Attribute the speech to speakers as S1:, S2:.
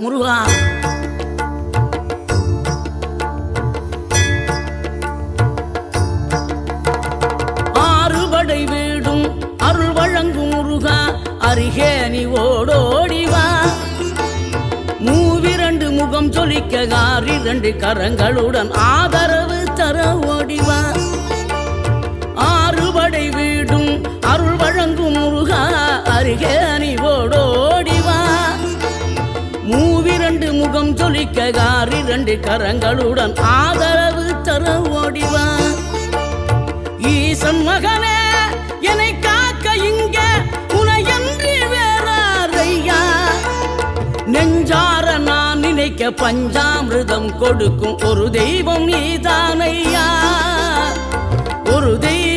S1: முருகா. ஆறுபடை வீடும் அருள் வழங்கும் முருகா, அருகே நீ ஓடோடிவா. மூவிரண்டு முகம் சொலிக்க ஆறிரண்டு கரங்களுடன் ஆதரவு தர ஓடிவா. ஆறுபடை வீடும் அருள் வழங்கும் முருகா, அருகே நீ ஓடோடிவா. மூவிரண்டு முகம் சொலிக்க ஆறிரண்டு கரங்களுடன் ஆதரவு தர ஓடிவா. ஈசன் மகனே என்னை காக்க இங்க உனையன்றி வேறாரையா. நெஞ்சார நான் நினைக்க பஞ்சாமிர்தம் கொடுக்கும் ஒரு தெய்வம் நீதானையா, ஒரு தெய்வம்